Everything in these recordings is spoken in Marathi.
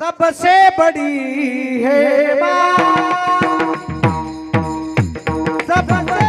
सबसे बड़ी है माँ, सबसे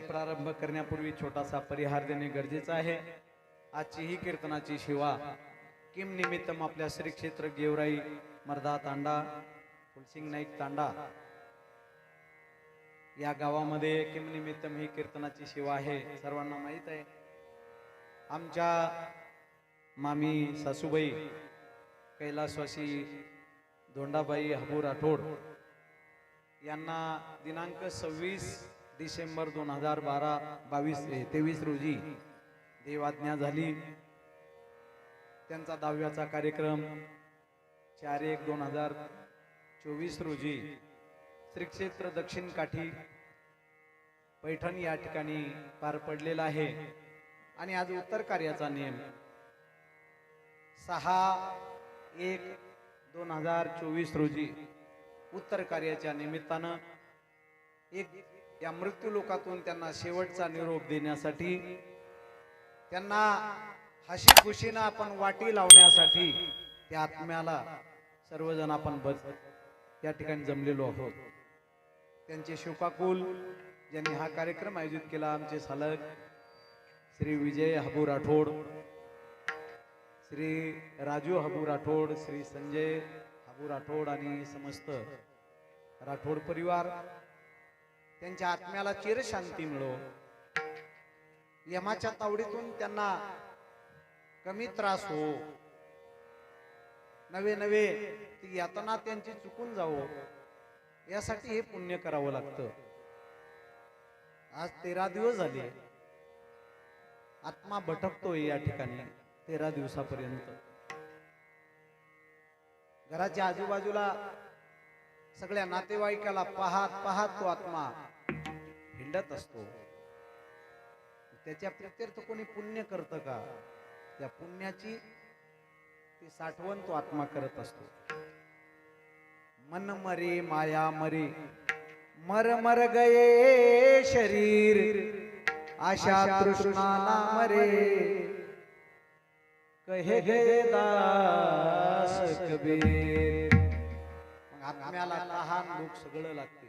प्रारंभ करण्यापूर्वी छोटासा परिहार देणे गरजेचे आहे। आजची ही कीर्तनाची शिवा किम निमित्तम आपल्या श्री क्षेत्र गेवराई मर्दा तांडा फुलसिंग नाईक तांडा या गावामध्ये किम निमित्तम ही कीर्तनाची शिवा आहे। सर्वांना माहित आहे आमच्या मामी सासूबाई कैलासवासी धोंडाबाई हबू राठोड यांना दिनांक 26 डिसेंबर 2023 रोजी देवाज्ञा झाली। त्यांचा 10व्याचा कार्यक्रम 4/1/2024 रोजी श्री क्षेत्र दक्षिण काठी पैठण या ठिकाणी पार पडलेला आहे। आणि आज उत्तर कार्याचा नियम 6/1/2024 रोजी उत्तर कार्याच्या निमित्तानं या मृत्यू लोकातून त्यांना शेवटचा निरोप देण्यासाठी त्यांना हसी खुशीनं आपण वाटी लावण्यासाठी त्या आत्म्याला सर्वजण आपण या ठिकाणी जमलेलो आहोत। त्यांचे शोकाकुल ज्यांनी हा कार्यक्रम आयोजित केला आमचे सालक श्री विजय हबू राठोड, श्री राजू हबू राठोड, श्री संजय हबू राठोड आणि समस्त राठोड परिवार, त्यांच्या आत्म्याला चिरशांती मिळो। यमाच्या तावडीतून त्यांना कमी त्रास हो, नवे नवे ती यातना त्यांची चुकून जावो, यासाठी हे पुण्य करावं लागतं। आज 13 दिवस झाले आत्मा भटकतोय या ठिकाणी 13 दिवसापर्यंत। घराच्या आजूबाजूला सगळ्या नातेवाईकाला पाहत पाहत तो आत्मा हिंडत असतो। त्याच्या प्रत्यर्थ कोणी पुण्य करतं का? त्या पुण्याची ती साठवण तो आत्मा करत असतो। मन मरे माया मरे, मर मर गए शरीर, आशा तृष्णा ना मरे, कहे गए दास कबीर। आत्म्याला लहान भूक सगळं लागते,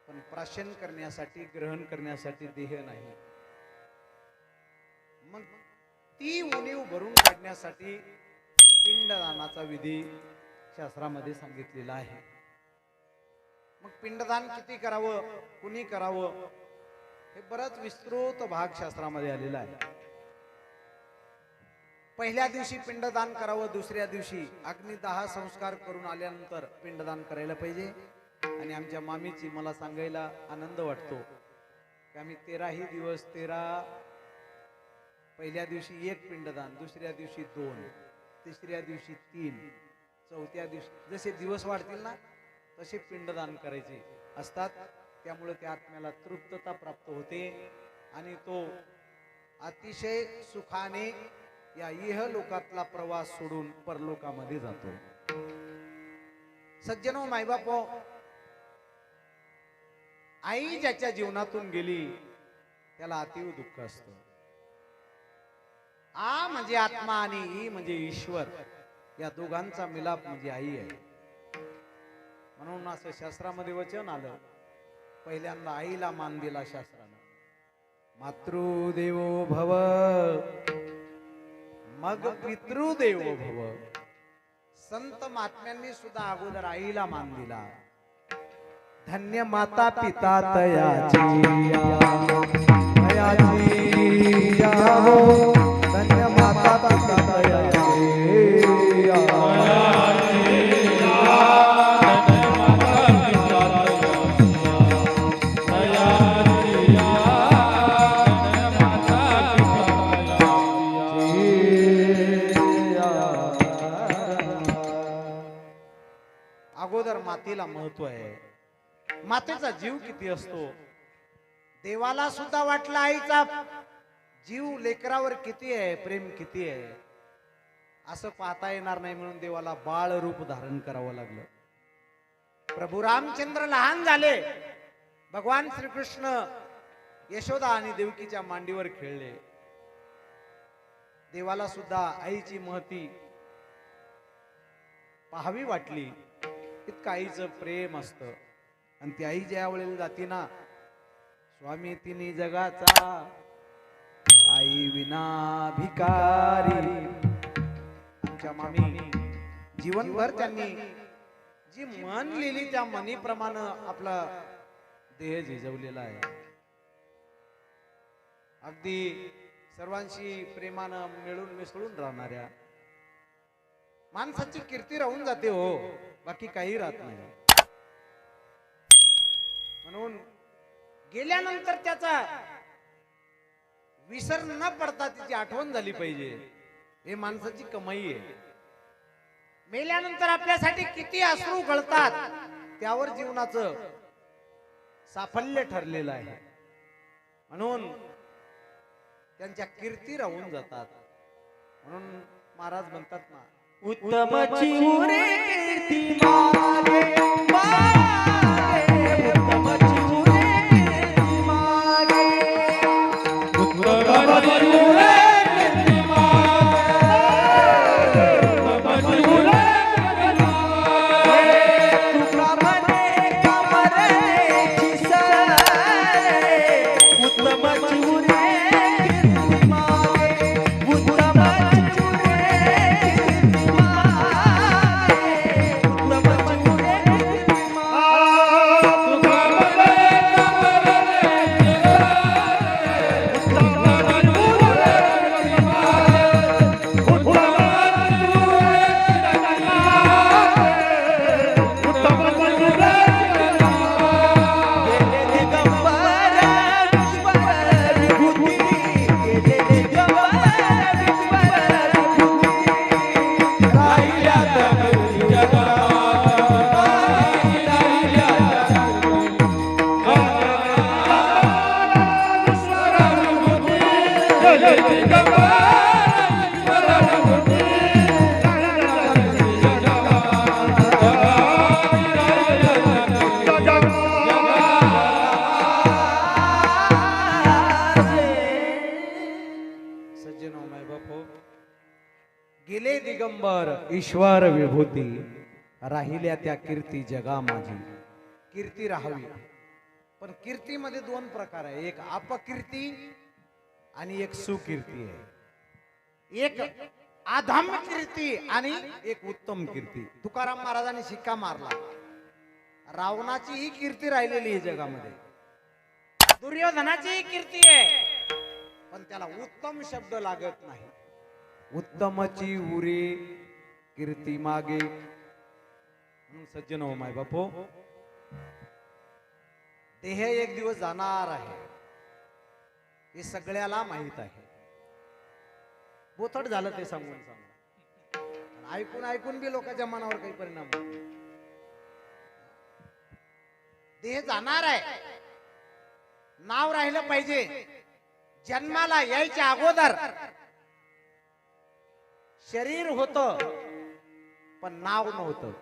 पण प्राशन करण्यासाठी ग्रहण करण्यासाठी देह नाही। मग ती उणीव भरून काढण्यासाठी पिंडदानाचा विधी शास्त्रामध्ये सांगितलेला आहे। मग पिंडदान किती करावं, कुणी करावं, हे बराच विस्तृत भाग शास्त्रामध्ये आलेला आहे। पहिल्या दिवशी पिंडदान करावं, दुसऱ्या दिवशी अग्निदाह संस्कार करून आल्यानंतर पिंडदान करायला पाहिजे। आणि आमच्या मामीची मला सांगायला आनंद वाटतो की आम्ही 13 दिवस पहिल्या दिवशी 1 पिंडदान, दुसऱ्या दिवशी 2, तिसऱ्या दिवशी 3, चौथ्या दिवशी जसे दिवस वाढतील ना तसे पिंडदान करायचे असतात। त्यामुळे त्या आत्म्याला तृप्तता प्राप्त होते आणि तो अतिशय सुखाने या इह लोकातला प्रवास सोडून परलोकामध्ये जातो। सज्जनो, मायबापो, आई ज्याच्या जीवनातून गेली त्याला अतीव दुःख असतं। आ म्हणजे आत्मा आणि ई म्हणजे ईश्वर, या दोघांचा मिलाप म्हणजे आई आहे। म्हणून असं शास्त्रामध्ये वचन आलं, पहिल्यांदा आईला मान दिला शास्त्रानं, मातृदेवो भव मग पितृदेव भव. संत महात्म्यांनी सुद्धा अगोदर आईला मान दिला. धन्य माता पिता तयाची हो, धन्य माता पिता तयाची. अगोदर मातेला महत्व आहे. मातेचा जीव किती असतो. देवाला सुद्धा वाटला आईचा जीव लेकरावर किती आहे, प्रेम किती आहे, असं पाहता येणार नाही म्हणून देवाला बाळ रूप धारण करावं लागलं. प्रभू रामचंद्र लहान झाले. भगवान श्रीकृष्ण यशोदा आणि देवकीच्या मांडीवर खेळले. देवाला सुद्धा आईची महती पाहावी वाटली. इतकं आईचं प्रेम असतं. आणि ती आई ज्या वेळेला जाती ना, स्वामी तिन्ही जगाचा आई विना भिकारी. आमच्या मामी जीवनभर त्यांनी जी मन लिहिली त्या मनीप्रमाणे आपला देह झिजवलेला आहे. अगदी सर्वांशी प्रेमानं मिळून मिसळून राहणाऱ्या माणसाची कीर्ती राहून जाते हो, बाकी काही राहत नाही. म्हणून गेल्यानंतर त्याचा विसर न पडता तिची आठवण झाली पाहिजे. हे माणसाची कमाई आहे. मेल्यानंतर आपल्यासाठी किती अश्रू गळतात, त्यावर जीवनाचं साफल्य ठरलेलं आहे. म्हणून त्यांच्या कीर्ती राहून जातात. म्हणून महाराज म्हणतात ना, उत्तमची उरे कीर्ती मागे मागे, उत्तमची उरे कीर्ती मागे, उत्तमची उरे कीर्ती मागे, उत्तमची उरे कीर्ती मागे. तुका म्हणे कमरेची सरे, उत्तमची उरे कीर्ती मागे, उत्तमची गेले दिगंबर ईश्वर विभूती, राहिल्या त्या कीर्ती जगा माझी. कीर्ती राहावी, पण कीर्तीमध्ये दोन प्रकार आहे. एक अपकीर्ती आणि एक सुकीर्ती आहे. एक अधम कीर्ती आणि एक उत्तम कीर्ती. तुकाराम महाराजांनी शिक्का मारला. रावणाची ही कीर्ती राहिलेली आहे जगामध्ये. दुर्योधनाची ही कीर्ती आहे, पण त्याला उत्तम शब्द लागत नाही. उत्तमची उरे कीर्ती मागे. सज्जन हो माय बापो, देह एक दिवस जाणार आहे, हे सगळ्याला माहित आहे. बोथट झालं ते सांगून सांगून, ऐकून ऐकून बी लोकांच्या मनावर काही परिणाम होत नाही. देह जाणार आहे, नाव राहिलं पाहिजे. जन्माला यायच्या अगोदर शरीर होतं, पण नाव नव्हतं.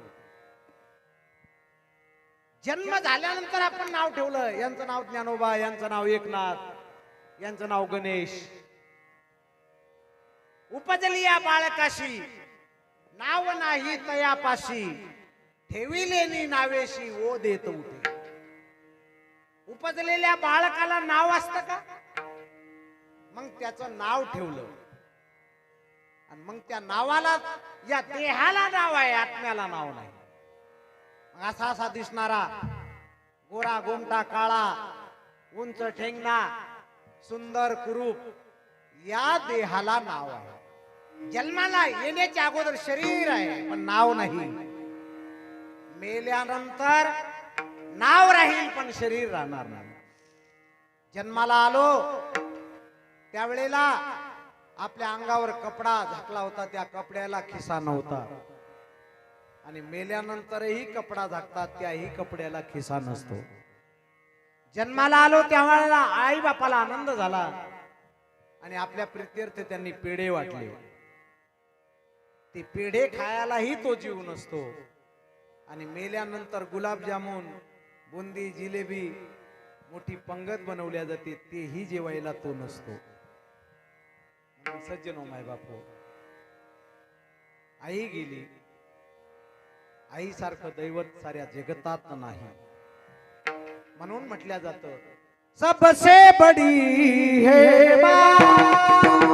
जन्म झाल्यानंतर आपण नाव ठेवलं. यांचं नाव ज्ञानोबा, यांचं नाव एकनाथ, यांचं नाव गणेश. उपजली या बाळकाशी, नाव नाही तयापाशी, ठेविलेली नावेशी ओ देत उठे. उपजलेल्या बाळकाला नाव असतं का? मग त्याचं नाव ठेवलं. आणि मग त्या नावाला, या देहाला नाव आहे, आत्म्याला नाव नाही. मग असा असा दिसणारा गोरा गोमटा काळा उंच ठेंगणा सुंदर कुरूप, या देहाला नाव आहे. जन्माला येण्याच्या अगोदर शरीर आहे पण नाव नाही. मेल्यानंतर नाव राहील पण शरीर राहणार नाही. जन्माला आलो त्यावेळेला आपल्या अंगावर कपडा झाकला होता, त्या कपड्याला खिसा नव्हता. आणि मेल्यानंतरही कपडा झाकतात, त्याही कपड्याला खिसा नसतो. जन्माला आलो त्यावेळेला आई बापाला आनंद झाला आणि आपल्या प्रित्यर्थ त्यांनी पेढे वाटले. ते पेढे खायलाही तो जीव नसतो. आणि मेल्यानंतर गुलाबजामुन बुंदी जिलेबी मोठी पंगत बनवल्या जाते, तेही जेवायला तो नसतो. सज्जनो माय बापू, आई गेली, आई सारखं दैवत साऱ्या जगतात नाही. म्हणून म्हटल्या जातं सबसे बडी है माँ.